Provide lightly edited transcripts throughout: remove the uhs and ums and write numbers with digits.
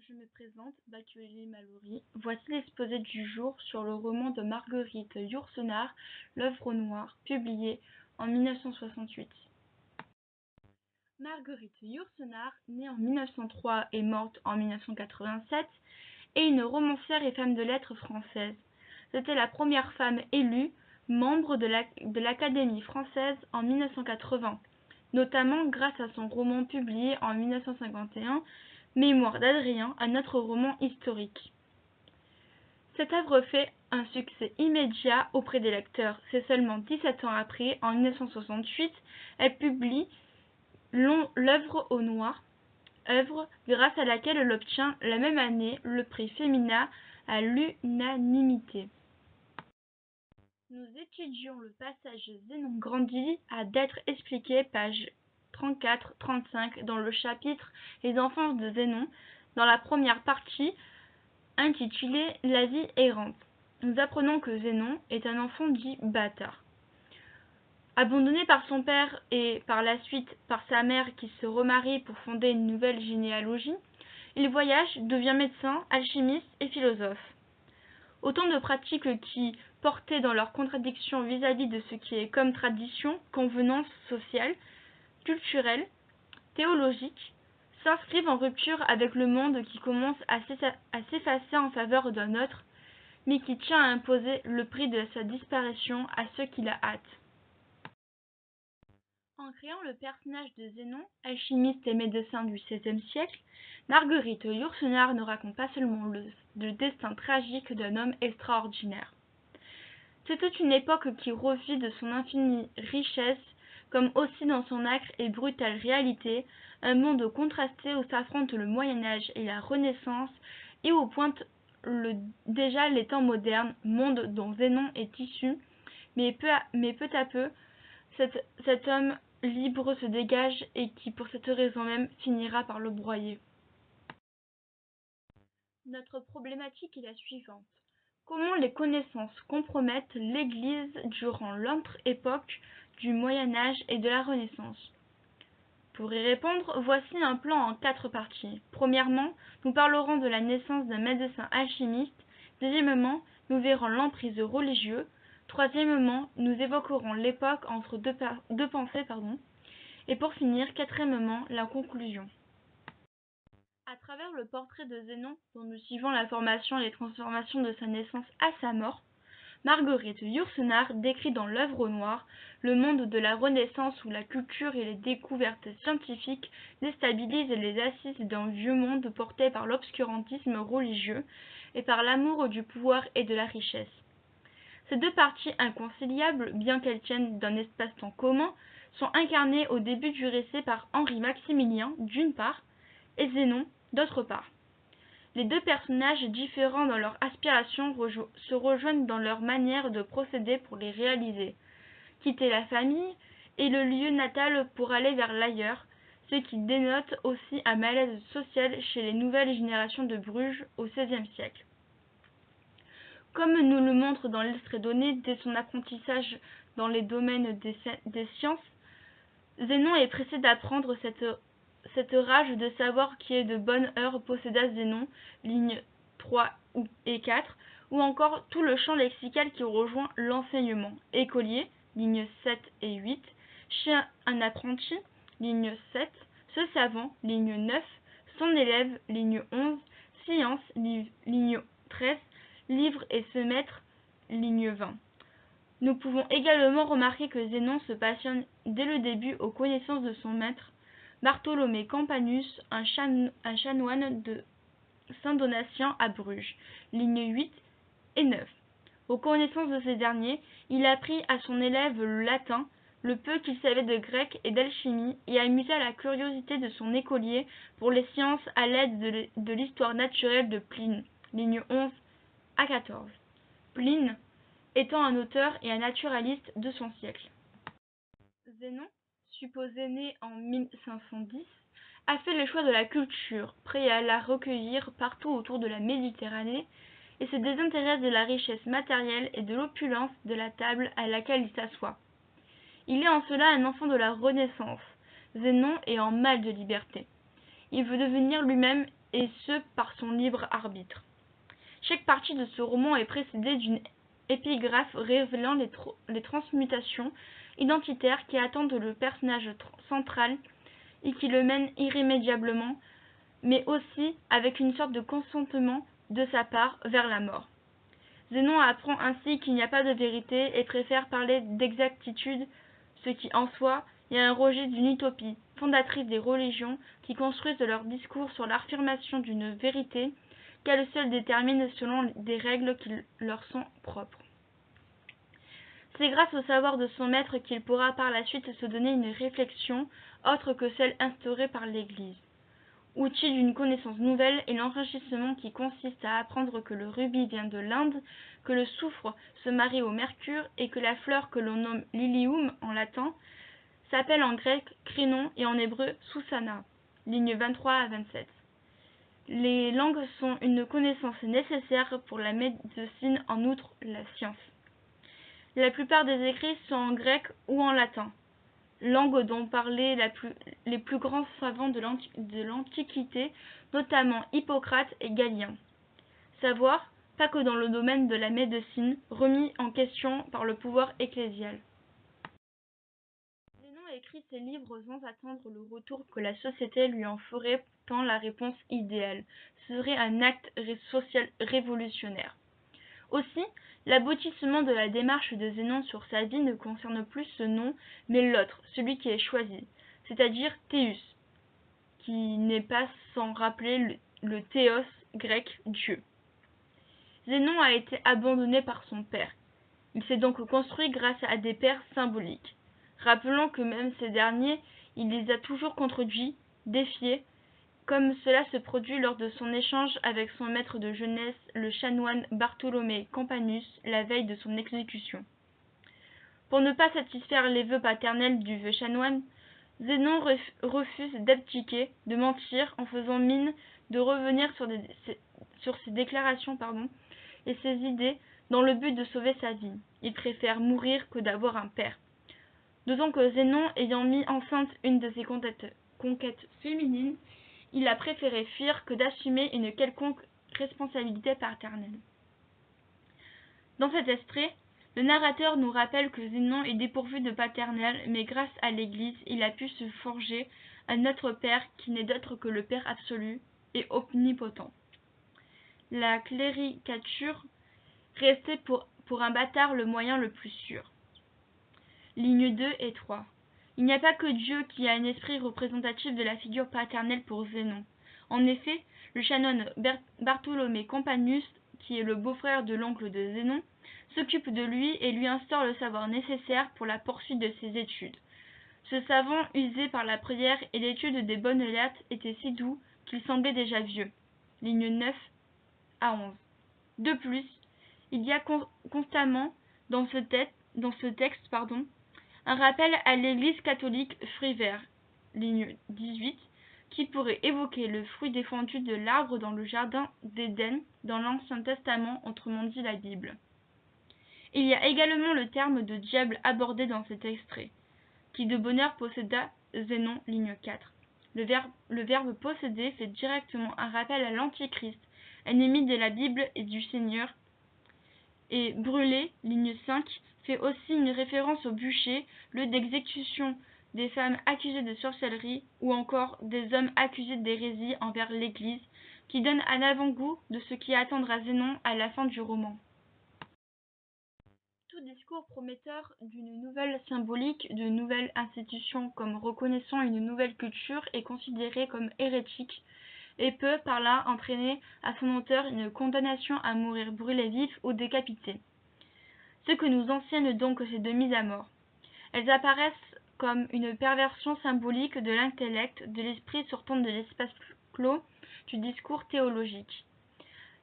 Je me présente, Bakueli Mallory. Voici l'exposé du jour sur le roman de Marguerite Yourcenar, L'œuvre au noir, publié en 1968. Marguerite Yourcenar, née en 1903 et morte en 1987, est une romancière et femme de lettres française. C'était la première femme élue membre de l'Académie française en 1980, notamment grâce à son roman publié en 1951, Mémoires d'Adrien, un autre roman historique. Cette œuvre fait un succès immédiat auprès des lecteurs. C'est seulement 17 ans après, en 1968, elle publie L'œuvre au noir, œuvre grâce à laquelle elle obtient la même année le prix Femina à l'unanimité. Nous étudions le passage Zénon grandit à d'être expliqué, page 34-35, dans le chapitre Les enfants de Zénon, dans la première partie intitulée La vie errante. Nous apprenons que Zénon est un enfant dit bâtard. Abandonné par son père et par la suite par sa mère qui se remarie pour fonder une nouvelle généalogie, il voyage, devient médecin, alchimiste et philosophe. Autant de pratiques qui, portées dans leur contradiction vis-à-vis de ce qui est comme tradition, convenance sociale, culturelle, théologique, s'inscrivent en rupture avec le monde qui commence à s'effacer en faveur d'un autre, mais qui tient à imposer le prix de sa disparition à ceux qui la hâtent. En créant le personnage de Zénon, alchimiste et médecin du XVIe siècle, Marguerite Yourcenar ne raconte pas seulement le destin tragique d'un homme extraordinaire. C'était une époque qui revit de son infinie richesse, comme aussi dans son âcre et brutale réalité, un monde contrasté où s'affrontent le Moyen-Âge et la Renaissance et où pointent déjà les temps modernes, monde dont Zénon est issu, mais peu à peu, cet homme libre se dégage et qui, pour cette raison même, finira par le broyer. Notre problématique est la suivante. Comment les connaissances compromettent l'Église durant l'entre-époque du Moyen-Âge et de la Renaissance? Pour y répondre, voici un plan en 4 parties. Premièrement, nous parlerons de la naissance d'un médecin alchimiste. Deuxièmement, nous verrons l'emprise religieuse. Troisièmement, nous évoquerons l'époque entre deux pensées. Et pour finir, quatrièmement, la conclusion. À travers le portrait de Zénon, dont nous suivons la formation et les transformations de sa naissance à sa mort, Marguerite Yourcenar décrit dans L'œuvre au noir le monde de la Renaissance où la culture et les découvertes scientifiques déstabilisent les assises d'un vieux monde porté par l'obscurantisme religieux et par l'amour du pouvoir et de la richesse. Ces deux parties inconciliables, bien qu'elles tiennent d'un espace-temps commun, sont incarnées au début du récit par Henri-Maximilien, d'une part, et Zénon, d'autre part. Les deux personnages, différents dans leur aspiration, se rejoignent dans leur manière de procéder pour les réaliser. Quitter la famille et le lieu natal pour aller vers l'ailleurs, ce qui dénote aussi un malaise social chez les nouvelles générations de Bruges au XVIe siècle. Comme nous le montre dans l'extrait donné, dès son apprentissage dans les domaines des sciences, Zénon est pressé d'apprendre cette rage de savoir qui est de bonne heure posséda Zénon, lignes 3 et 4, ou encore tout le champ lexical qui rejoint l'enseignement. Écolier, lignes 7 et 8, chien un apprenti, ligne 7, ce savant, ligne 9, son élève, ligne 11, science, ligne 13, livre et se mettre, ligne 20. Nous pouvons également remarquer que Zénon se passionne dès le début aux connaissances de son maître, Bartholomé Campanus, un chanoine de Saint-Donatien à Bruges, lignes 8 et 9. Aux connaissances de ces derniers, il apprit à son élève le latin, le peu qu'il savait de grec et d'alchimie, et amusa la curiosité de son écolier pour les sciences à l'aide de l'histoire naturelle de Pline, lignes 11 à 14. Pline étant un auteur et un naturaliste de son siècle. Zénon, supposé né en 1510, a fait le choix de la culture, prêt à la recueillir partout autour de la Méditerranée, et se désintéresse de la richesse matérielle et de l'opulence de la table à laquelle il s'assoit. Il est en cela un enfant de la Renaissance. Zénon est en mal de liberté. il veut devenir lui-même, et ce par son libre arbitre. Chaque partie de ce roman est précédée d'une épigraphe révélant les transmutations identitaires qui attendent le personnage central et qui le mènent irrémédiablement, mais aussi avec une sorte de consentement de sa part vers la mort. Zénon apprend ainsi qu'il n'y a pas de vérité et préfère parler d'exactitude, ce qui en soi est un rejet d'une utopie, fondatrice des religions qui construisent leur discours sur l'affirmation d'une vérité qu'elles seules déterminent selon des règles qui leur sont propres. C'est grâce au savoir de son maître qu'il pourra par la suite se donner une réflexion autre que celle instaurée par l'Église. Outil d'une connaissance nouvelle et l'enrichissement qui consiste à apprendre que le rubis vient de l'Inde, que le soufre se marie au mercure et que la fleur que l'on nomme lilium en latin s'appelle en grec krinon et en hébreu susana, lignes 23 à 27. Les langues sont une connaissance nécessaire pour la médecine, en outre la science. La plupart des écrits sont en grec ou en latin, langue dont parlaient les plus grands savants de l'Antiquité, notamment Hippocrate et Galien. Savoir, pas que dans le domaine de la médecine, remis en question par le pouvoir ecclésial. Zénon écrit ses livres sans attendre le retour que la société lui en ferait, tant la réponse idéale serait un acte social révolutionnaire. Aussi, l'aboutissement de la démarche de Zénon sur sa vie ne concerne plus ce nom, mais l'autre, celui qui est choisi, c'est-à-dire Théus, qui n'est pas sans rappeler le théos grec, Dieu. Zénon a été abandonné par son père. Il s'est donc construit grâce à des pères symboliques. Rappelons que même ces derniers, il les a toujours contredits, défiés, comme cela se produit lors de son échange avec son maître de jeunesse, le chanoine Bartholomé Campanus, la veille de son exécution. Pour ne pas satisfaire les vœux paternels du vieux chanoine, Zénon refuse d'abdiquer, de mentir, en faisant mine de revenir sur ses déclarations et ses idées dans le but de sauver sa vie. Il préfère mourir que d'avoir un père. D'autant que Zénon, ayant mis enceinte une de ses conquêtes féminines, il a préféré fuir que d'assumer une quelconque responsabilité paternelle. Dans cet extrait, le narrateur nous rappelle que Zénon est dépourvu de paternel, mais grâce à l'Église, il a pu se forger un autre père qui n'est d'autre que le Père absolu et omnipotent. La cléricature restait pour un bâtard le moyen le plus sûr. Lignes 2 et 3. Il n'y a pas que Dieu qui a un esprit représentatif de la figure paternelle pour Zénon. En effet, le chanoine Bartholomé Campanus, qui est le beau-frère de l'oncle de Zénon, s'occupe de lui et lui instaure le savoir nécessaire pour la poursuite de ses études. Ce savant, usé par la prière et l'étude des bonnes lettres, était si doux qu'il semblait déjà vieux. Lignes 9 à 11. De plus, il y a constamment dans ce texte, un rappel à l'Église catholique Frivert, ligne 18, qui pourrait évoquer le fruit défendu de l'arbre dans le jardin d'Éden dans l'Ancien Testament, autrement dit la Bible. Il y a également le terme de diable abordé dans cet extrait, qui de bonheur posséda Zénon, ligne 4. Le verbe posséder fait directement un rappel à l'Antichrist, ennemi de la Bible et du Seigneur, et brûler, ligne 5, fait aussi une référence au bûcher, lieu d'exécution des femmes accusées de sorcellerie ou encore des hommes accusés d'hérésie envers l'Église, qui donne un avant-goût de ce qui attendra Zénon à la fin du roman. Tout discours prometteur d'une nouvelle symbolique, d'une nouvelle institution comme reconnaissant une nouvelle culture est considéré comme hérétique et peut par là entraîner à son auteur une condamnation à mourir brûlé vif ou décapité. Ce que nous enseignent donc ces deux mises à mort. Elles apparaissent comme une perversion symbolique de l'intellect, de l'esprit sortant de l'espace clos du discours théologique.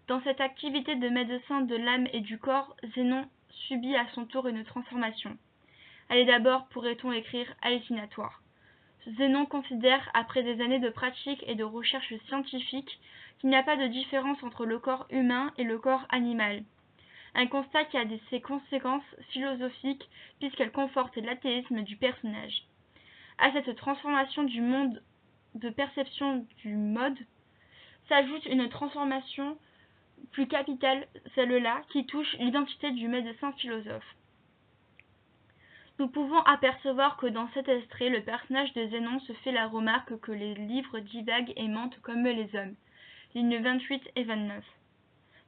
Dans cette activité de médecin de l'âme et du corps, Zénon subit à son tour une transformation. Elle est d'abord, pourrait-on écrire, hallucinatoire. Zénon considère, après des années de pratique et de recherche scientifique, qu'il n'y a pas de différence entre le corps humain et le corps animal. Un constat qui a ses conséquences philosophiques puisqu'elle conforte l'athéisme du personnage. À cette transformation du monde de perception du mode, s'ajoute une transformation plus capitale, celle-là, qui touche l'identité du médecin philosophe. Nous pouvons apercevoir que dans cet extrait, le personnage de Zénon se fait la remarque que les livres divaguent et mentent comme les hommes. Lignes 28 et 29.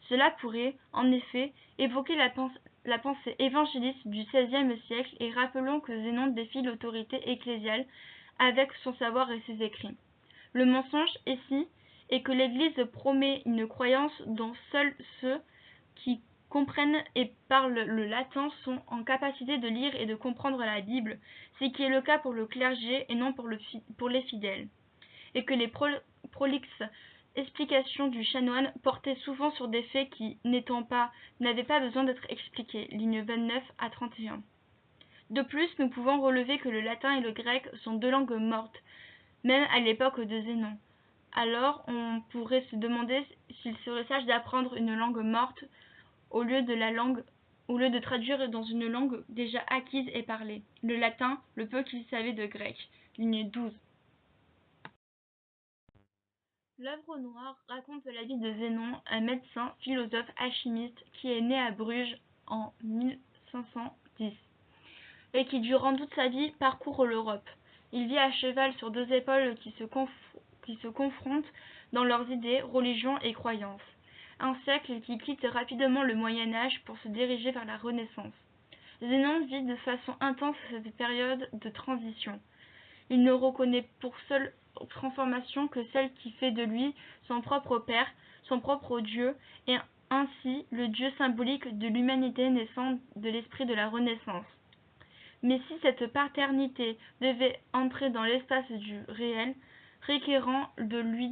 Cela pourrait, en effet, évoquer la pensée évangéliste du XVIe siècle et rappelons que Zénon défie l'autorité ecclésiale avec son savoir et ses écrits. Le mensonge, ici, est que l'Église promet une croyance dont seuls ceux qui comprennent et parlent le latin sont en capacité de lire et de comprendre la Bible, ce qui est le cas pour le clergé et non pour les fidèles, et que les prolixes explications du chanoine portaient souvent sur des faits qui, n'avaient pas besoin d'être expliqués, lignes 29 à 31. De plus, nous pouvons relever que le latin et le grec sont deux langues mortes, même à l'époque de Zénon. Alors, on pourrait se demander s'il serait sage d'apprendre une langue morte au lieu de traduire dans une langue déjà acquise et parlée, le latin, le peu qu'il savait de grec. Ligne 12. L'œuvre noire raconte la vie de Zénon, un médecin, philosophe, alchimiste qui est né à Bruges en 1510 et qui durant toute sa vie parcourt l'Europe. Il vit à cheval sur deux épaules qui se confrontent dans leurs idées, religions et croyances. Un siècle qui quitte rapidement le Moyen Âge pour se diriger vers la Renaissance. Zénon vit de façon intense cette période de transition. Il ne reconnaît pour seule transformation que celle qui fait de lui son propre père, son propre Dieu, et ainsi le Dieu symbolique de l'humanité naissant de l'esprit de la Renaissance. Mais si cette paternité devait entrer dans l'espace du réel, requérant de lui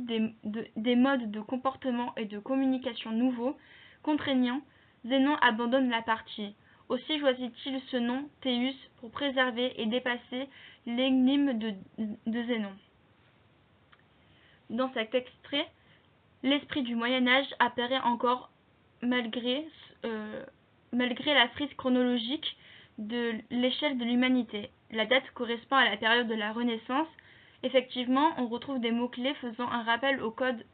des modes de comportement et de communication nouveaux, contraignants, Zénon abandonne la partie. Aussi choisit-il ce nom, Théus, pour préserver et dépasser l'énigme de Zénon. Dans cet extrait, l'esprit du Moyen-Âge apparaît encore malgré la frise chronologique de l'échelle de l'humanité. La date correspond à la période de la Renaissance. Effectivement, on retrouve des mots-clés faisant un rappel au code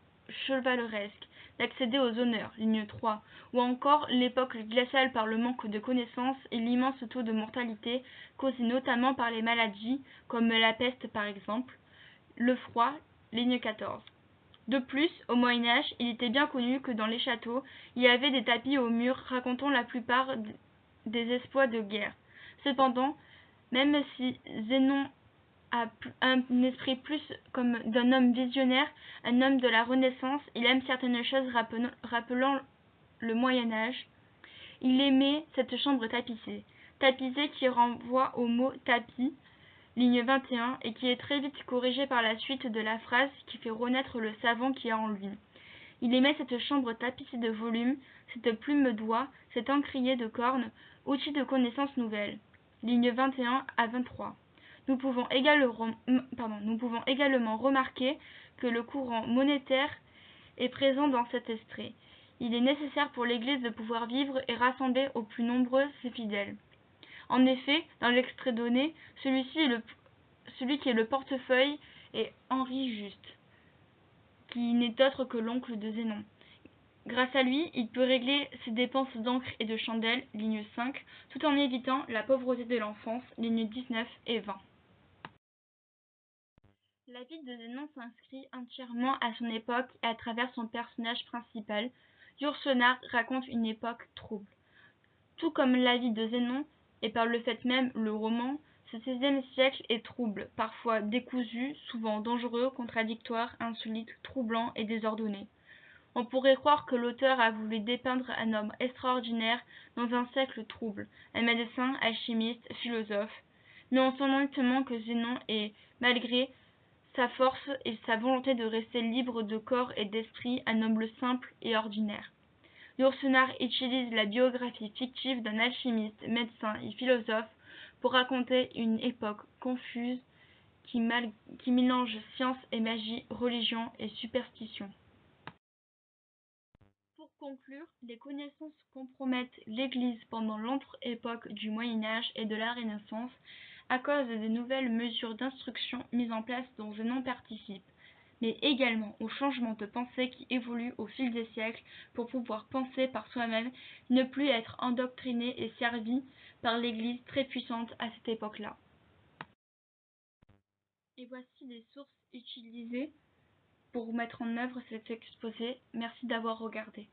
chevaleresque d'accéder aux honneurs, ligne 3, ou encore l'époque glaciale par le manque de connaissances et l'immense taux de mortalité causé notamment par les maladies, comme la peste par exemple, le froid, ligne 14. De plus, au Moyen-Âge, il était bien connu que dans les châteaux, il y avait des tapis aux murs racontant la plupart des exploits de guerre. Cependant, même si Zénon a un esprit plus comme d'un homme visionnaire, un homme de la Renaissance, il aime certaines choses rappelant le Moyen-Âge. Il aimait cette chambre tapissée qui renvoie au mot tapis, ligne 21, et qui est très vite corrigé par la suite de la phrase qui fait renaître le savant qui est en lui. Il aimait cette chambre tapissée de volumes, cette plume d'oie, cet encrier de cornes, outil de connaissances nouvelles. Ligne 21 à 23. Nous pouvons également remarquer que le courant monétaire est présent dans cet extrait. Il est nécessaire pour l'Église de pouvoir vivre et rassembler au plus nombreux ses fidèles. En effet, dans l'extrait donné, celui qui est le portefeuille est Henri Juste, qui n'est autre que l'oncle de Zénon. Grâce à lui, il peut régler ses dépenses d'encre et de chandelle, ligne 5, tout en évitant la pauvreté de l'enfance, lignes 19 et 20. La vie de Zénon s'inscrit entièrement à son époque et à travers son personnage principal. Yourcenar raconte une époque trouble. Tout comme la vie de Zénon, et par le fait même le roman, ce XVIe siècle est trouble, parfois décousu, souvent dangereux, contradictoire, insolite, troublant et désordonné. On pourrait croire que l'auteur a voulu dépeindre un homme extraordinaire dans un siècle trouble, un médecin, alchimiste, philosophe, mais on sent nettement que Zénon est, malgré sa force et sa volonté de rester libre de corps et d'esprit, un homme simple et ordinaire. Yourcenar utilise la biographie fictive d'un alchimiste, médecin et philosophe pour raconter une époque confuse qui mélange science et magie, religion et superstition. Pour conclure, les connaissances compromettent l'Église pendant l'entre-époque du Moyen-Âge et de la Renaissance à cause des nouvelles mesures d'instruction mises en place dont Zénon participe. mais également au changement de pensée qui évolue au fil des siècles pour pouvoir penser par soi-même, ne plus être endoctriné et servi par l'Église très puissante à cette époque-là. Et voici les sources utilisées pour mettre en œuvre cet exposé. Merci d'avoir regardé.